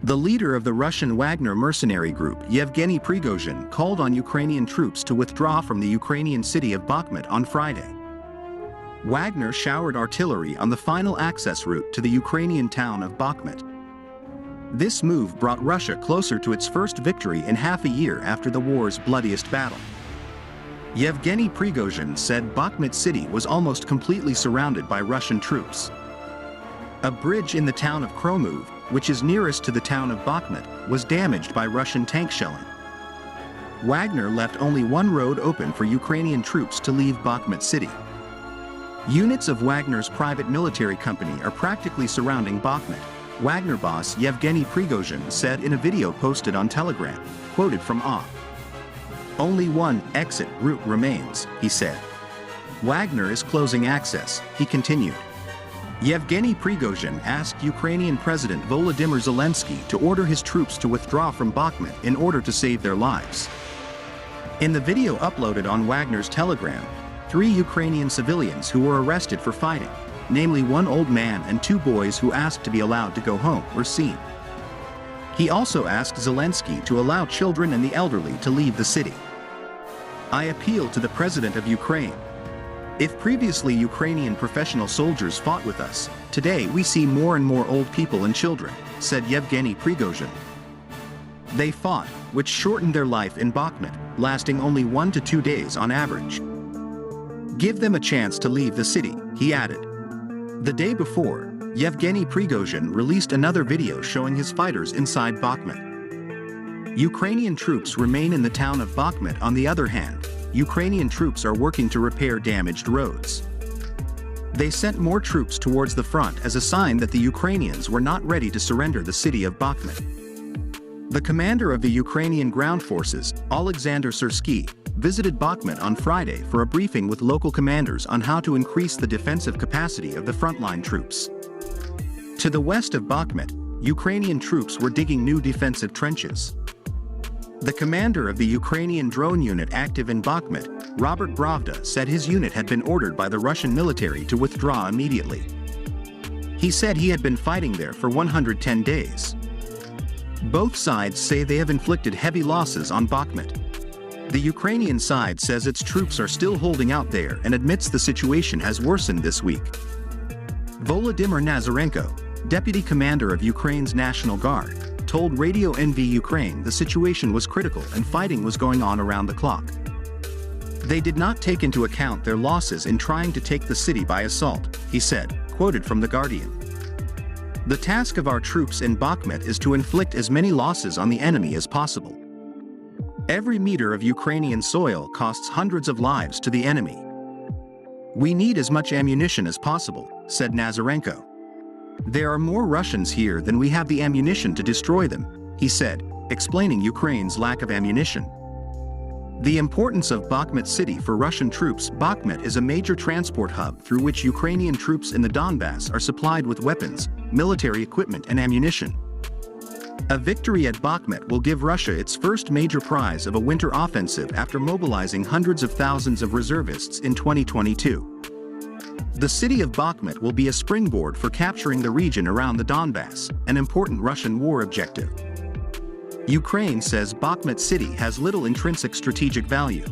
The leader of the Russian Wagner mercenary group, Yevgeny Prigozhin, called on Ukrainian troops to withdraw from the Ukrainian city of Bakhmut on Friday. Wagner showered artillery on the final access route to the Ukrainian town of Bakhmut. This move brought Russia closer to its first victory in half a year after the war's bloodiest battle. Yevgeny Prigozhin said Bakhmut city was almost completely surrounded by Russian troops. A bridge in the town of Kromov, which is nearest to the town of Bakhmut, was damaged by Russian tank shelling. Wagner left only one road open for Ukrainian troops to leave Bakhmut city. Units of Wagner's private military company are practically surrounding Bakhmut, Wagner boss Yevgeny Prigozhin said in a video posted on Telegram, quoted from OFF. "Only one exit route remains," he said. "Wagner is closing access," he continued. Yevgeny Prigozhin asked Ukrainian President Volodymyr Zelensky to order his troops to withdraw from Bakhmut in order to save their lives. In the video uploaded on Wagner's Telegram, 3 Ukrainian civilians who were arrested for fighting, namely one old man and 2 boys who asked to be allowed to go home, were seen. He also asked Zelensky to allow children and the elderly to leave the city. "I appeal to the President of Ukraine. If previously Ukrainian professional soldiers fought with us, today we see more and more old people and children," said Yevgeny Prigozhin. "They fought, which shortened their life in Bakhmut, lasting only 1 to 2 days on average. Give them a chance to leave the city," he added. The day before, Yevgeny Prigozhin released another video showing his fighters inside Bakhmut. Ukrainian troops remain in the town of Bakhmut. On the other hand, Ukrainian troops are working to repair damaged roads. They sent more troops towards the front as a sign that the Ukrainians were not ready to surrender the city of Bakhmut. The commander of the Ukrainian ground forces, Alexander Syrsky, visited Bakhmut on Friday for a briefing with local commanders on how to increase the defensive capacity of the frontline troops. To the west of Bakhmut, Ukrainian troops were digging new defensive trenches. The commander of the Ukrainian drone unit active in Bakhmut, Robert Bravda, said his unit had been ordered by the Russian military to withdraw immediately. He said he had been fighting there for 110 days. Both sides say they have inflicted heavy losses on Bakhmut. The Ukrainian side says its troops are still holding out there and admits the situation has worsened this week. Volodymyr Nazarenko, deputy commander of Ukraine's National Guard, told Radio NV Ukraine the situation was critical and fighting was going on around the clock. They did not take into account their losses in trying to take the city by assault, he said, quoted from The Guardian. The task of our troops in Bakhmut is to inflict as many losses on the enemy as possible. Every meter of Ukrainian soil costs hundreds of lives to the enemy. We need as much ammunition as possible, said Nazarenko. There are more Russians here than we have the ammunition to destroy them, he said, explaining Ukraine's lack of ammunition. The importance of Bakhmut city for Russian troops. Bakhmut is a major transport hub through which Ukrainian troops in the Donbass are supplied with weapons, military equipment and ammunition. A victory at Bakhmut will give Russia its first major prize of a winter offensive after mobilizing hundreds of thousands of reservists in 2022. The city of Bakhmut will be a springboard for capturing the region around the Donbass, an important Russian war objective. Ukraine says Bakhmut city has little intrinsic strategic value.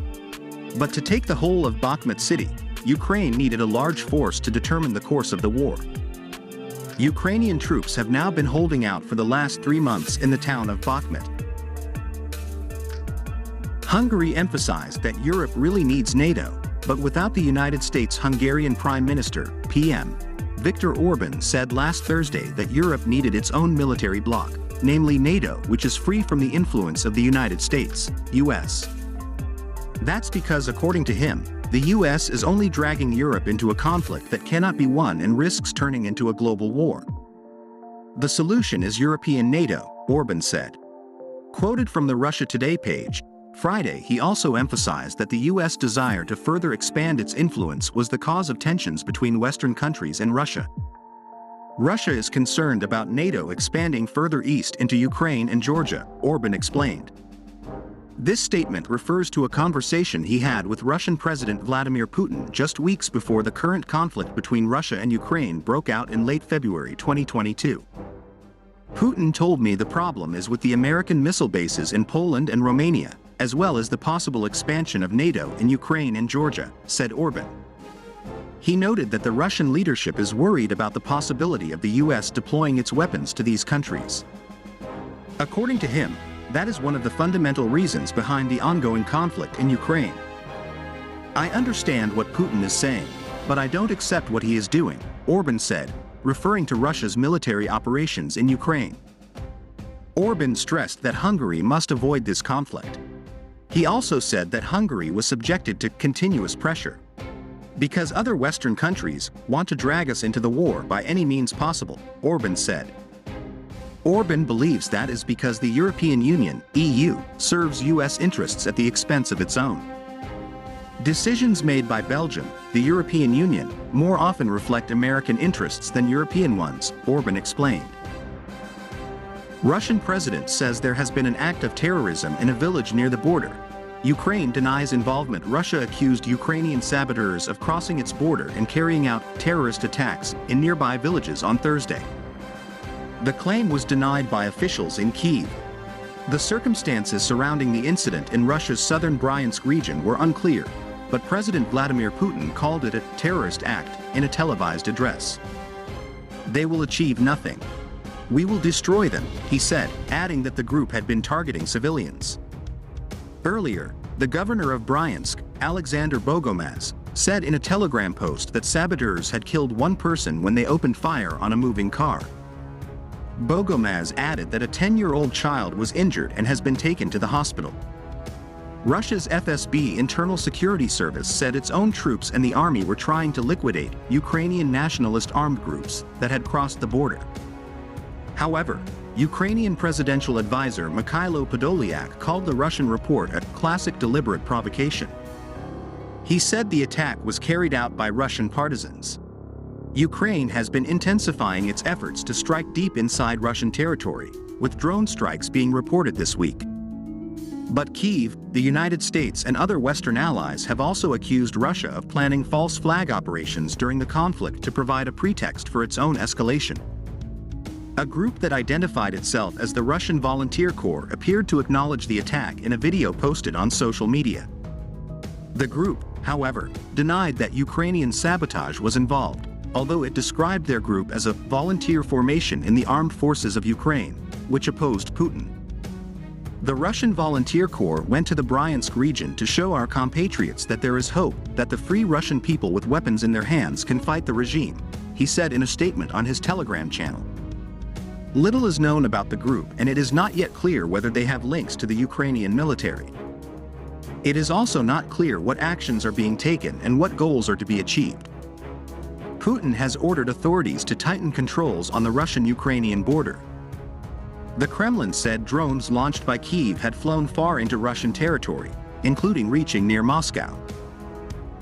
But to take the whole of Bakhmut city, Ukraine needed a large force to determine the course of the war. Ukrainian troops have now been holding out for the last 3 months in the town of Bakhmut. Hungary emphasized that Europe really needs NATO, but without the United States. Hungarian Prime Minister, PM, Viktor Orban said last Thursday that Europe needed its own military bloc, namely NATO, which is free from the influence of the United States, US. That's because, according to him, the US is only dragging Europe into a conflict that cannot be won and risks turning into a global war. The solution is European NATO, Orban said. Quoted from the Russia Today page, Friday he also emphasized that the US desire to further expand its influence was the cause of tensions between Western countries and Russia. Russia is concerned about NATO expanding further east into Ukraine and Georgia, Orban explained. This statement refers to a conversation he had with Russian President Vladimir Putin just weeks before the current conflict between Russia and Ukraine broke out in late February 2022. Putin told me the problem is with the American missile bases in Poland and Romania, as well as the possible expansion of NATO in Ukraine and Georgia, said Orban. He noted that the Russian leadership is worried about the possibility of the US deploying its weapons to these countries. According to him, that is one of the fundamental reasons behind the ongoing conflict in Ukraine. I understand what Putin is saying, but I don't accept what he is doing, Orban said, referring to Russia's military operations in Ukraine. Orban stressed that Hungary must avoid this conflict. He also said that Hungary was subjected to continuous pressure. Because other Western countries want to drag us into the war by any means possible, Orban said. Orban believes that is because the European Union, EU, serves US interests at the expense of its own. Decisions made by Belgium, the European Union, more often reflect American interests than European ones, Orban explained. Russian president says there has been an act of terrorism in a village near the border. Ukraine denies involvement. Russia accused Ukrainian saboteurs of crossing its border and carrying out terrorist attacks in nearby villages on Thursday. The claim was denied by officials in Kyiv. The circumstances surrounding the incident in Russia's southern Bryansk region were unclear, but President Vladimir Putin called it a terrorist act in a televised address. They will achieve nothing. We will destroy them, he said, adding that the group had been targeting civilians. Earlier, the governor of Bryansk, Alexander Bogomaz, said in a telegram post that saboteurs had killed one person when they opened fire on a moving car. Bogomaz added that a 10-year-old child was injured and has been taken to the hospital. Russia's FSB Internal Security Service said its own troops and the army were trying to liquidate Ukrainian nationalist armed groups that had crossed the border. However, Ukrainian presidential advisor Mikhailo Podolyak called the Russian report a classic deliberate provocation. He said the attack was carried out by Russian partisans. Ukraine has been intensifying its efforts to strike deep inside Russian territory, with drone strikes being reported this week. But Kyiv, the United States and other Western allies have also accused Russia of planning false flag operations during the conflict to provide a pretext for its own escalation. A group that identified itself as the Russian Volunteer Corps appeared to acknowledge the attack in a video posted on social media. The group, however, denied that Ukrainian sabotage was involved, although it described their group as a volunteer formation in the armed forces of Ukraine, which opposed Putin. The Russian Volunteer Corps went to the Bryansk region to show our compatriots that there is hope that the free Russian people with weapons in their hands can fight the regime, he said in a statement on his Telegram channel. Little is known about the group, and it is not yet clear whether they have links to the Ukrainian military. It is also not clear what actions are being taken and what goals are to be achieved. Putin has ordered authorities to tighten controls on the Russian-Ukrainian border. The Kremlin said drones launched by Kyiv had flown far into Russian territory, including reaching near Moscow.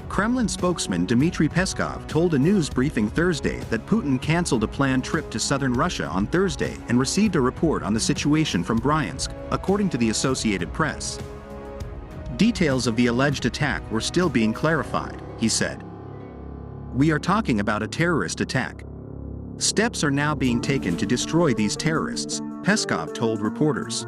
Kremlin spokesman Dmitry Peskov told a news briefing Thursday that Putin canceled a planned trip to southern Russia on Thursday and received a report on the situation from Bryansk, according to the Associated Press. Details of the alleged attack were still being clarified, he said. We are talking about a terrorist attack. Steps are now being taken to destroy these terrorists, Peskov told reporters.